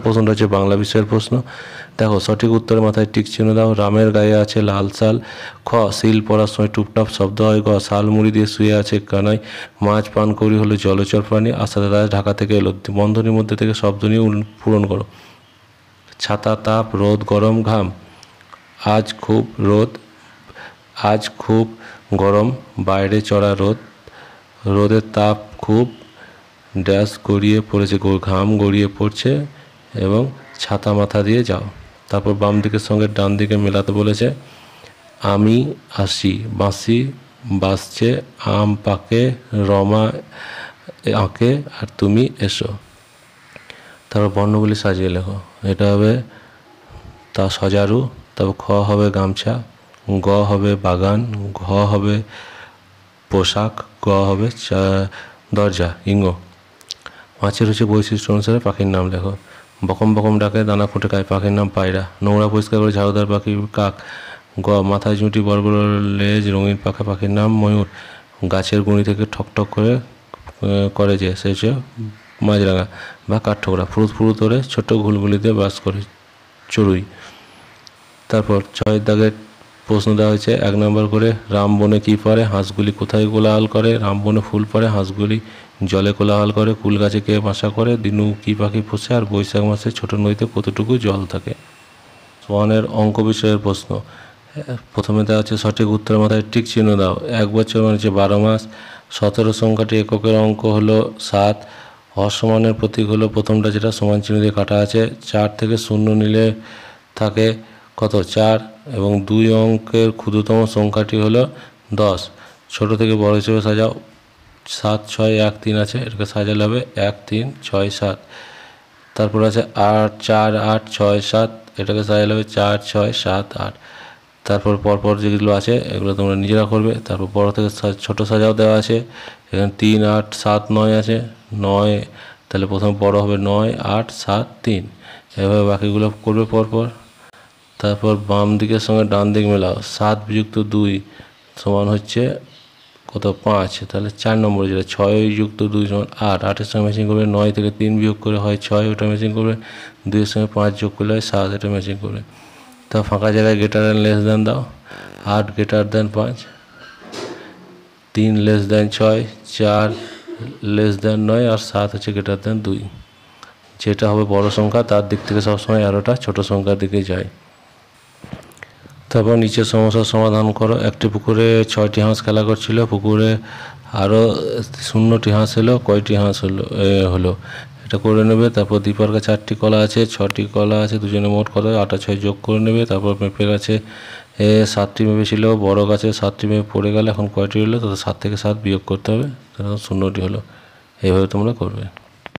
প্রশ্নটা হচ্ছে বাংলা বিষয়ের প্রশ্ন। দেখো সঠিক উত্তরের মাথায় টিক চিহ্ন দাও। রামের গায়ে আছে লাল শাল। খ শিল পরার সময় টুপটাপ শব্দ হয়। গ শাল মুড়ি দিয়ে শুয়ে আছে কানাই। মাছ পান করি হলো জলচর প্রাণী। আশা দাদা ঢাকা থেকে এলো। বন্ধনীর মধ্যে থেকে শব্দ নিয়ে পূরণ করো। ছাতা, তাপ, রোদ, গরম, ঘাম। আজ খুব রোদ, আজ খুব গরম, বাইরে চড়া রোদ, রোদের তাপ খুব, ড্যাশ গড়িয়ে পড়েছে, ঘাম গড়িয়ে পড়ছে এবং ছাতা মাথা দিয়ে যাও। তারপর বাম দিকের সঙ্গে ডান দিকে মেলাতে বলেছে। আমি আসি, বাঁশি বাজছে, আম পাকে, রমা আঁকে, আর তুমি এসো। তারপর বর্ণগুলি সাজিয়ে লেখো। এটা হবে তা সজারু, তারপর খ হবে গামছা, গ হবে বাগান, ঘ হবে পোশাক, গ হবে দরজা, ইঙ্গ। মাছের হচ্ছে বৈশিষ্ট্য অনুসারে পাখির নাম লেখো। বকম বকম ডাকে, দানা খুঁটে খায়, পাখির নাম পায়রা। নোংরা পরিষ্কার করে ঝাড়ুদার পাখি কাক। গ মাথায় ঝুঁটি, বড় বড় লেজ, রঙিন পাখা, পাখির নাম ময়ূর। গাছের গুঁড়ি থেকে ঠক ঠক করে যে সে হচ্ছে মাছরাঙা বা কাঠঠোকরা। ফুরুত ফুরুত করে ছোট ঘুলগুলিতে বাস করে চড়ুই। তারপর 6 দাগের প্রশ্ন দেওয়া হয়েছে 1 নম্বর করে। রাম বনে কী পড়ে? হাঁসগুলি কোথায় কোলাহল করে? রাম বনে ফুল পড়ে, হাঁসগুলি জলে কোলাহল করে। কুল গাছে কে বাসা করে? দিনু কী পাখি পোষে? আর বৈশাখ মাসে ছোট নদীতে কতটুকু জল থাকে? সোয়ানের অঙ্ক বিষয়ের প্রশ্ন। প্রথমে দেওয়া হচ্ছে সঠিক উত্তরের মাথায় টিক চিহ্ন দাও। 1 বছর মানে হচ্ছে 12 মাস। 17 সংখ্যাটি এককের অঙ্ক হলো 7। অসমানের প্রতীক হলো প্রথমটা যেটা সমান চিহ্ন দিয়ে কাটা আছে। 4 থেকে 0 নিলে থাকে কত? 4। এবং 2 অঙ্কের ক্ষুদ্রতম সংখ্যাটি হলো 10। ছোট থেকে বড় হিসেবে সাজাও। 7, 6, 1, 3 আছে, এটাকে সাজালে হবে 1, 3, 6, 7। তারপর আছে 8, 4, 8, 6, 7, এটাকে সাজালে হবে 4, 6, 7, 8। তারপর পরপর যেগুলো আছে এগুলো তোমরা নিজেরা করবে। তারপর বড় থেকে ছোট সাজাও দেওয়া আছে। এখানে 3, 8, 7, 9 আছে। 9 তাহলে প্রথম বড় হবে 9, 8, 7, 3। এভাবে বাকিগুলো করবে পরপর। তারপর বাম দিকের সঙ্গে ডান দিক মেলাও। 7 যুক্ত 2 সমান হচ্ছে কত? 5। তাহলে 4 নম্বরে যেটা 6 যুক্ত 2 সমান 8। 8-এর সঙ্গে ম্যাচিং করবে। 9 থেকে 3 বিয়োগ করে হয় 6, ওটা ম্যাচিং করবে। 2-এর সঙ্গে 5 যোগ করলে হয় 7, এটা ম্যাচিং করবে। তা ফাঁকা জায়গায় গ্রেটার দ্যান লেস দ্যান দাও। 8 greater than 5, 3 less than 6, 4 less than 9, আর 7 হচ্ছে গ্রেটার দ্যান 2। যেটা হবে বড় সংখ্যা তার দিক থেকে সবসময় অ্যারোটা ছোট সংখ্যার দিকে যায়। তারপর নিচের সমস্যার সমাধান করো। একটি পুকুরে 6টি হাঁস খেলা করছিল। পুকুরে আরও 0টি হাঁস এলো। কয়টি হাঁস হলো এটা করে নেবে। তারপর দীপার কাছে 8টি কলা আছে, 6টি কলা আছে, দুজনে মোট কত? 8 আর 6 যোগ করে নেবে। তারপর মেপে গাছে 7টি মেপে ছিল, বড় গাছে 7টি মেপে পড়ে গেল, এখন কয়টি হলো? তো 7 থেকে 7 বিয়োগ করতে হবে, 0টি হলো। এইভাবে তোমরা করবে।